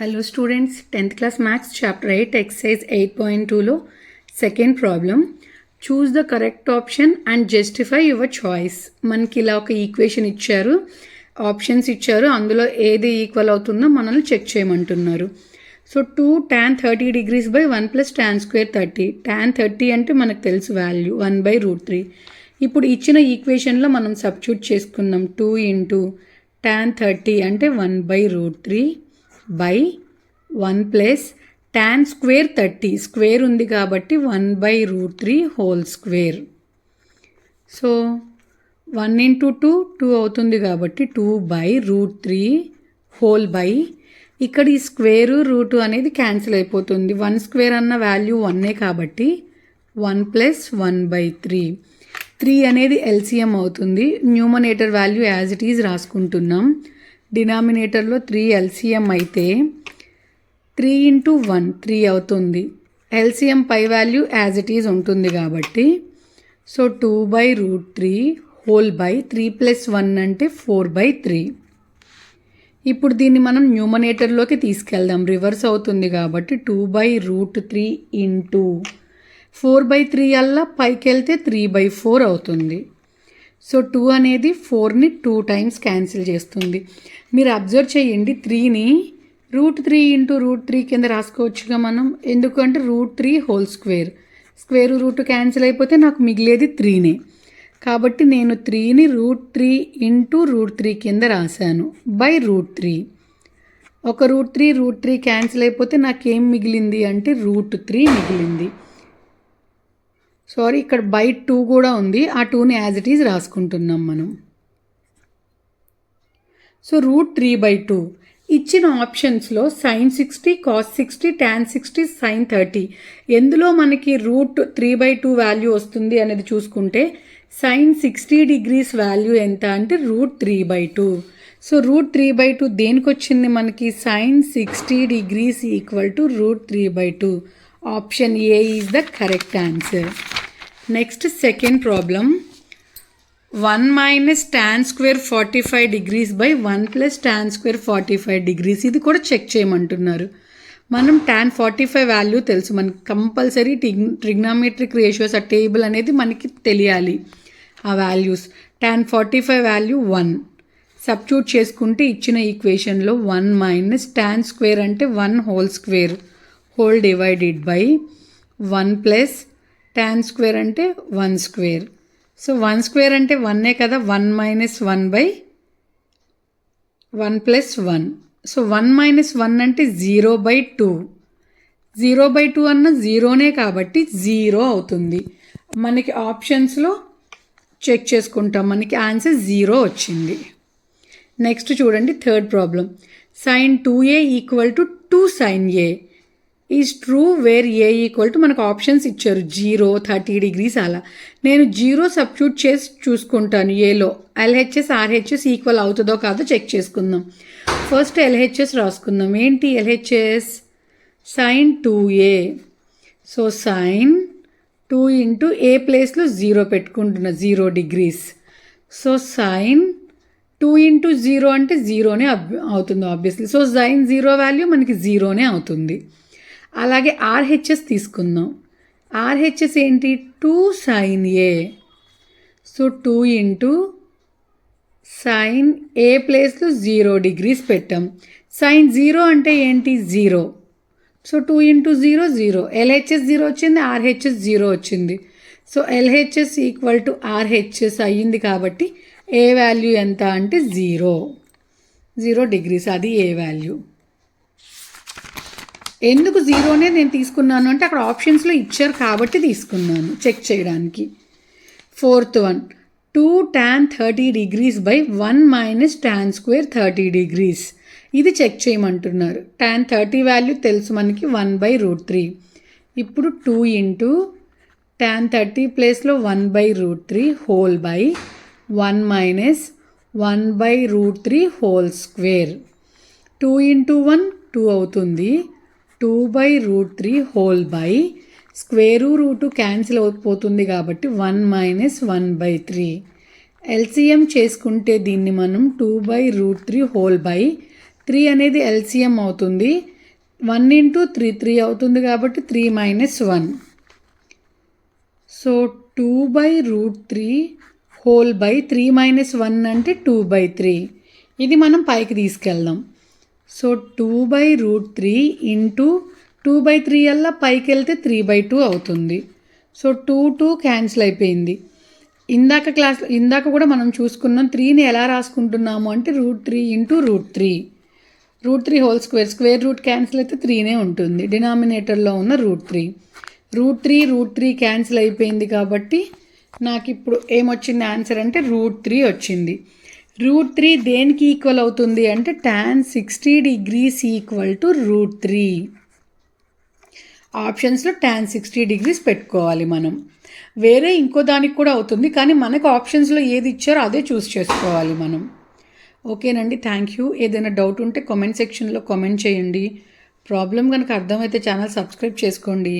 Hello students, 10th class maths chapter 8 exercise 8.2 లో second problem choose the correct option and justify your choice. మనకి ఇలా ఒక equation ఇచ్చారు, options ఇచ్చారు, అందులో ఏది ఈక్వల్ అవుతుందో మనల్ని చెక్ చేయమంటున్నారు. So 2 tan 30 degrees by 1 plus tan square 30. tan 30 అంటే మనకు తెలుసు వాల్యూ 1/√3. ఇప్పుడు ఇచ్చిన ఈక్వేషన్లో మనం సబ్స్టిట్యూట్ చేసుకున్నాం. 2 into tan 30 అంటే 1/√3 by 1 plus tan square 30. Square ఉంది కాబట్టి 1/√3 హోల్ స్క్వేర్. సో 1 into 2 2 అవుతుంది కాబట్టి 2/√3 హోల్ బై, ఇక్కడ ఈ స్క్వేరు రూటు అనేది క్యాన్సిల్ అయిపోతుంది. 1 స్క్వేర్ అన్న వాల్యూ 1 కాబట్టి 1 plus 1/3. 3 అనేది ఎల్సిఎం అవుతుంది. Numerator value as it is రాసుకుంటున్నాం. డినామినేటర్లో 3 ఎల్సిఎం అయితే 3 into 1 3 అవుతుంది. ఎల్సిఎం పై వాల్యూ యాజ్ ఇట్ ఈజ్ ఉంటుంది కాబట్టి సో 2/√3 హోల్ బై 3 plus 1 అంటే 4/3. ఇప్పుడు దీన్ని మనం న్యూమరేటర్లోకి తీసుకెళ్దాం, రివర్స్ అవుతుంది కాబట్టి 2/√3 ఇంటూ 4/3 అల్లా పైకి వెళ్తే 3/4 అవుతుంది. సో 2 అనేది 4ని 2 times క్యాన్సిల్ చేస్తుంది. మీరు అబ్జర్వ్ చేయండి, 3ని √3 into √3 కింద రాసుకోవచ్చుగా మనం, ఎందుకంటే √3 whole square, square root cancel అయిపోతే నాకు మిగిలేది 3నే. కాబట్టి నేను 3ని √3 into √3 కింద రాశాను బై √3. ఒక √3 క్యాన్సిల్ అయిపోతే నాకేం మిగిలింది అంటే √3 మిగిలింది. సారీ, ఇక్కడ బై 2 కూడా ఉంది, ఆ 2ని యాజ్ ఇట్ ఈజ్ రాసుకుంటున్నాం మనం. సో √3/2 ఇచ్చిన ఆప్షన్స్లో sin 60, cos 60, tan 60, sin 30 ఎందులో మనకి √3/2 వాల్యూ వస్తుంది అనేది చూసుకుంటే sin 60 degrees వాల్యూ ఎంత అంటే √3/2. సో √3/2 దేనికి వచ్చింది మనకి? sin 60 degrees equal to √3/2. Option A is the correct answer. Next second problem 1 minus tan square 45 degrees by 1 plus tan square 45 degrees. ఇది కూడా చెక్ చేయమంటున్నారు. మనం tan 45 వాల్యూ తెలుసు, మనకి కంపల్సరీ ట్రిగ్నామెట్రిక్ రేషియోస్ ఆ టేబుల్ అనేది మనకి తెలియాలి, ఆ వాల్యూస్. tan 45 వాల్యూ 1 సబ్స్టిట్యూట్ చేసుకుంటే ఇచ్చిన ఈక్వేషన్లో 1 minus tan స్క్వేర్ అంటే 1 whole square whole divided by 1 plus tan square అంటే 1 స్క్వేర్. సో 1 స్క్వేర్ అంటే 1 కదా, 1 minus 1/1 plus 1. సో 1 minus 1 అంటే 0/2. 0/2 అన్న జీరోనే కాబట్టి 0 అవుతుంది. మనకి ఆప్షన్స్లో చెక్ చేసుకుంటాం, మనకి ఆన్సర్ 0 వచ్చింది. నెక్స్ట్ చూడండి third problem. sin 2a equal to 2 sin a is true where a equal to, మనకు ఆప్షన్స్ ఇచ్చారు 0, 30 degrees అలా. నేను 0 సబ్స్టిట్యూట్ చేసి చూసుకుంటాను ఏలో. ఎల్హెచ్ఎస్ ఆర్హెచ్ఎస్ ఈక్వల్ అవుతుందో కాదో చెక్ చేసుకుందాం. ఫస్ట్ ఎల్హెచ్ఎస్ రాసుకుందాం. ఏంటి LHS? sin 2a. So sin 2 into a ప్లేస్లో 0 పెట్టుకుంటున్నా, 0 degrees. సో sin 2 into 0 అంటే 0నే అవుతుంది ఆబ్వియస్లీ. సో sin 0 వాల్యూ మనకి 0నే అవుతుంది. అలాగే ఆర్హెచ్ఎస్ తీసుకుందాం. ఆర్హెచ్ఎస్ ఏంటి? 2 sin a. So 2 into sin a ప్లేస్లో 0 degrees పెట్టాం. sin 0 అంటే ఏంటి? 0. So 2 into 0 0. ఎల్హెచ్ఎస్ 0 వచ్చింది, ఆర్హెచ్ఎస్ 0 వచ్చింది. So LHS equal to RHS అయ్యింది కాబట్టి ఏ వాల్యూ ఎంత అంటే 0 degrees, అది ఏ వాల్యూ. ఎందుకు 0నే నేను తీసుకున్నాను అంటే అక్కడ ఆప్షన్స్లో ఇచ్చారు కాబట్టి తీసుకున్నాను చెక్ చేయడానికి. Fourth one 2 tan 30 degrees by 1 minus tan square 30 degrees. ఇది చెక్ చేయమంటున్నారు. tan 30 వాల్యూ తెలుసు మనకి 1/√3. ఇప్పుడు 2 into tan 30 ప్లేస్లో 1/√3 whole by 1 minus 1/√3 whole square. 2 into 1 2 అవుతుంది, 2/√3 whole by square root cancel అయిపోతుంది కాబట్టి 1 minus 1/3. ఎల్సిఎం చేసుకుంటే దీన్ని మనం 2/√3 హోల్ బై 3 అనేది ఎల్సిఎం అవుతుంది. 1 ఇంటూ 3 3 అవుతుంది కాబట్టి 3 minus 1. So 2/√3 whole by 3 minus 1 అంటే 2/3. ఇది మనం పైకి తీసుకెళ్దాం. సో 2/√3 ఇంటూ 2/3 అలా పైకి వెళ్తే 3/2 అవుతుంది. సో 2 క్యాన్సిల్ అయిపోయింది. ఇందాక కూడా మనం చూసుకున్నాం 3ని ఎలా రాసుకుంటున్నాము అంటే √3 into √3. √3 whole square root cancel అయితే 3నే ఉంటుంది. డినామినేటర్లో ఉన్న √3 క్యాన్సిల్ అయిపోయింది కాబట్టి నాకు ఇప్పుడు ఏమొచ్చింది ఆన్సర్ అంటే √3 వచ్చింది. √3 దేనికి ఈక్వల్ అవుతుంది అంటే tan 60 degrees ఈక్వల్ టు √3. ఆప్షన్స్లో tan 60 degrees పెట్టుకోవాలి మనం. వేరే ఇంకో దానికి కూడా అవుతుంది, కానీ మనకు ఆప్షన్స్లో ఏది ఇచ్చారో అదే చూస్ చేసుకోవాలి మనం. ఓకేనండి, థ్యాంక్ యూ. ఏదైనా డౌట్ ఉంటే కామెంట్ సెక్షన్లో కామెంట్ చేయండి. ప్రాబ్లం కనుక అర్థమైతే ఛానల్ సబ్స్క్రైబ్ చేసుకోండి.